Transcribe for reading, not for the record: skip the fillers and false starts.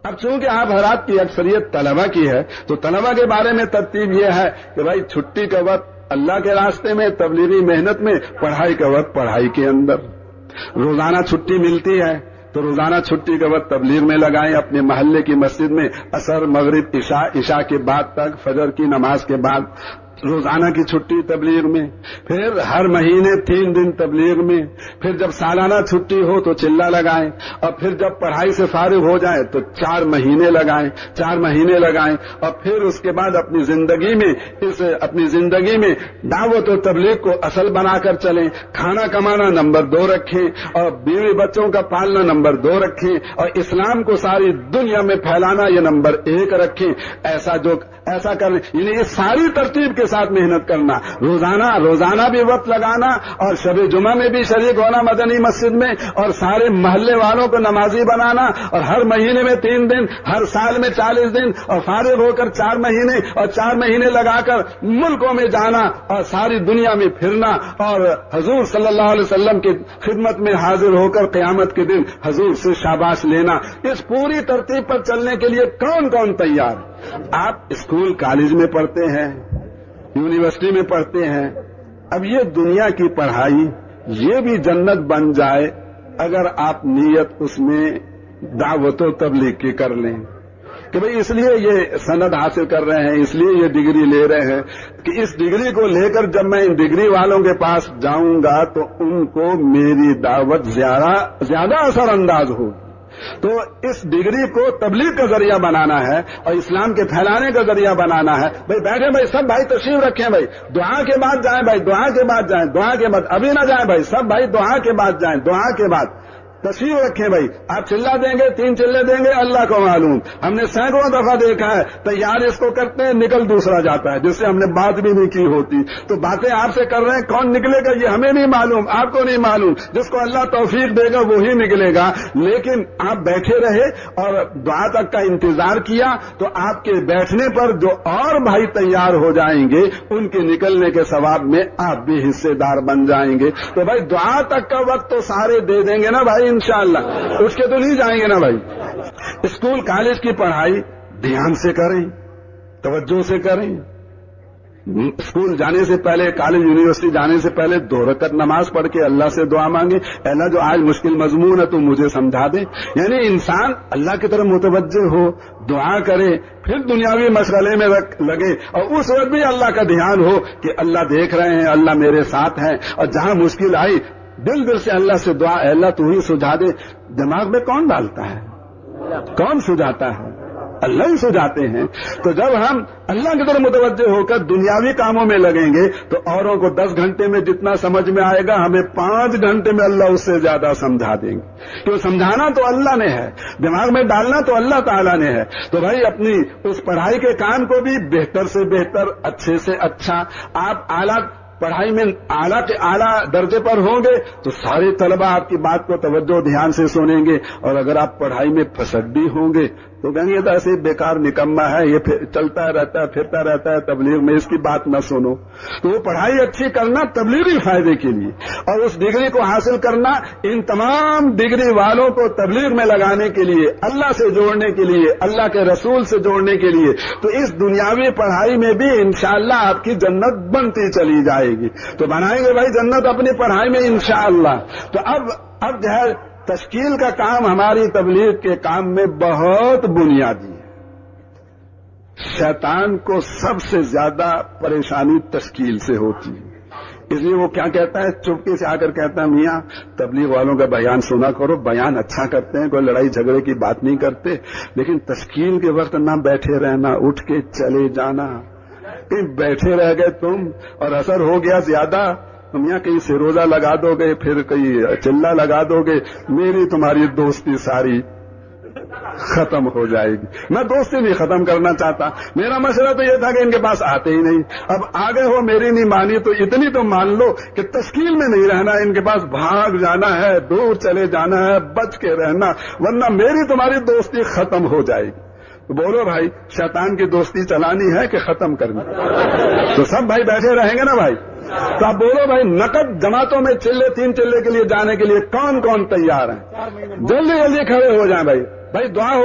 اب چونکہ آپ حضرات کی اکثریت طلبہ کی ہے تو طلبہ کے بارے میں ترتیب یہ ہے کہ بھائی چھٹی کا وقت اللہ کے راستے میں، تبلیغی محنت میں، پڑھائی کا وقت پڑھائی کے اندر. روزانہ چھٹی ملتی ہے تو روزانہ چھٹی کا وقت تبلیغ میں لگائیں، اپنے محلے کی مسجد میں عصر، مغرب، عشاء کے بعد تک، فجر کی نماز کے بعد روزانہ کی چھٹی تبلیغ میں، پھر ہر مہینے 3 دن تبلیغ میں، پھر جب سالانہ چھٹی ہو تو چلہ لگائیں، اور پھر جب پڑھائی سے فارغ ہو جائیں تو 4 مہینے لگائیں، اور پھر اس کے بعد اپنی زندگی میں دعوت و تبلیغ کو اصل بنا کر چلیں. کھانا کمانا نمبر 2 رکھیں، اور بیوی بچوں کا پالنا نمبر 2 رکھیں، اور اسلام کو ساری دنیا میں پھیلانا یہ نمبر 1 رکھیں. ایسا کریں، یعنی یہ ساری ترتیب کے ساتھ محنت کرنا، روزانہ بھی وقت لگانا، اور شب جمعہ میں بھی شریک ہونا مدنی مسجد میں، اور سارے محلے والوں کو نمازی بنانا، اور ہر مہینے میں 3 دن، ہر سال میں 40 دن، اور فارغ ہو کر 4 مہینے، اور 4 مہینے لگا کر ملکوں میں جانا اور ساری دنیا میں پھرنا، اور حضور صلی اللہ علیہ وسلم کی خدمت میں حاضر ہو کر قیامت کے دن حضور سے شاباش لینا. اس پوری ترتیب پر چلنے کے لیے کون کون تیار؟ آپ اسکول کالج میں پڑھتے ہیں، یونیورسٹی میں پڑھتے ہیں. اب یہ دنیا کی پڑھائی یہ بھی جنت بن جائے اگر آپ نیت اس میں دعوت و تبلیغ کی کر لیں کہ بھئی اس لیے یہ سند حاصل کر رہے ہیں، اس لیے یہ ڈگری لے رہے ہیں کہ اس ڈگری کو لے کر جب میں ان ڈگری والوں کے پاس جاؤں گا تو ان کو میری دعوت زیادہ اثر انداز ہو. تو اس ڈگری کو تبلیغ کا ذریعہ بنانا ہے اور اسلام کے پھیلانے کا ذریعہ بنانا ہے. بھائی بیٹھے بھائی، سب بھائی تشریف رکھیں بھائی، دعا کے بعد جائیں بھائی، دعا کے بعد جائیں، دعا کے بعد ابھی نہ جائیں بھائی، سب بھائی دعا کے بعد جائیں، دعا کے بعد تشریف رکھیں بھائی. آپ چلہ دیں گے، 3 چلے دیں گے، اللہ کو معلوم. ہم نے سینکڑوں دفعہ دیکھا ہے تیار اس کو کرتے ہیں، نکل دوسرا جاتا ہے جس سے ہم نے بات بھی نہیں کی ہوتی. تو باتیں آپ سے کر رہے ہیں، کون نکلے گا یہ ہمیں نہیں معلوم، آپ کو نہیں معلوم. جس کو اللہ توفیق دے گا وہی نکلے گا. لیکن آپ بیٹھے رہے اور دعا تک کا انتظار کیا تو آپ کے بیٹھنے پر جو اور بھائی تیار ہو جائیں گے ان کے نکلنے کے ثواب میں آپ بھی حصے دار بن جائیں گے. تو بھائی دعا تک کا وقت تو سارے دے دیں گے نا بھائی انشاءاللہ، اٹھ کے تو نہیں جائیں گے نا بھائی. اسکول کالج کی پڑھائی دھیان سے کریں، توجہ سے کریں. اسکول جانے سے پہلے، کالج یونیورسٹی جانے سے پہلے 2 رکعت نماز پڑھ کے اللہ سے دعا مانگے، اللہ جو آج مشکل مضمون ہے تو مجھے سمجھا دے. یعنی انسان اللہ کی طرف متوجہ ہو، دعا کرے، پھر دنیاوی مشغلے میں لگے، اور اس وقت بھی اللہ کا دھیان ہو کہ اللہ دیکھ رہے ہیں، اللہ میرے ساتھ ہیں. اور جہاں مشکل آئی دل سے اللہ سے دعا، اے اللہ تو ہی سجھا دے. دماغ میں کون ڈالتا ہے؟ کون سجھاتا ہے؟ اللہ ہی سجھاتے ہیں. تو جب ہم اللہ کی طرف متوجہ ہو کر دنیاوی کاموں میں لگیں گے تو اوروں کو 10 گھنٹے میں جتنا سمجھ میں آئے گا ہمیں 5 گھنٹے میں اللہ اس سے زیادہ سمجھا دیں گے. کیوں؟ سمجھانا تو اللہ نے ہے، دماغ میں ڈالنا تو اللہ تعالیٰ نے ہے. تو بھائی اپنی اس پڑھائی کے کام کو بھی بہتر سے بہتر، اچھے سے اچھا، آپ اعلیٰ پڑھائی میں اعلیٰ درجے پر ہوں گے تو سارے طلبہ آپ کی بات کو توجہ دھیان سے سنیں گے. اور اگر آپ پڑھائی میں پھسڈی ہوں گے تو کہیں گے تو ایسے بیکار نکما ہے، یہ چلتا رہتا ہے، پھرتا رہتا ہے تبلیغ میں، اس کی بات نہ سنو. تو وہ پڑھائی اچھی کرنا تبلیغی فائدے کے لیے، اور اس ڈگری کو حاصل کرنا ان تمام ڈگری والوں کو تبلیغ میں لگانے کے لیے، اللہ سے جوڑنے کے لیے، اللہ کے رسول سے جوڑنے کے لیے. تو اس دنیاوی پڑھائی میں بھی انشاءاللہ آپ کی جنت بنتی چلی جائے گی. تو بنائیں گے بھائی جنت اپنی پڑھائی میں انشاءاللہ. تو اب جو ہے تشکیل کا کام ہماری تبلیغ کے کام میں بہت بنیادی ہے. شیطان کو سب سے زیادہ پریشانی تشکیل سے ہوتی ہے. اس لیے وہ کیا کہتا ہے، چپکے سے آ کر کہتا ہے میاں تبلیغ والوں کا بیان سنا کرو، بیان اچھا کرتے ہیں، کوئی لڑائی جھگڑے کی بات نہیں کرتے، لیکن تشکیل کے وقت نہ بیٹھے رہنا، اٹھ کے چلے جانا. کہیں بیٹھے رہ گئے تم اور اثر ہو گیا زیادہ، تم یہاں کہیں سے روزہ لگا دو گے، پھر کہیں چلہ لگا دو گے، میری تمہاری دوستی ساری ختم ہو جائے گی. میں دوستی نہیں ختم کرنا چاہتا، میرا مشورہ تو یہ تھا کہ ان کے پاس آتے ہی نہیں. اب آگے ہو، میری نہیں مانی تو اتنی تو مان لو کہ تشکیل میں نہیں رہنا، ان کے پاس بھاگ جانا ہے، دور چلے جانا ہے، بچ کے رہنا، ورنہ میری تمہاری دوستی ختم ہو جائے گی. تو بولو بھائی شیطان کی دوستی چلانی ہے کہ ختم کرنی؟ تو سب بھائی بیٹھے رہیں گے نا بھائی. تو آپ بولو بھائی نقد جماعتوں میں 3 چلے کے لیے جانے کے لیے کون کون تیار ہیں؟ جلدی جلدی کھڑے ہو جائیں بھائی. بھائی دعا ہو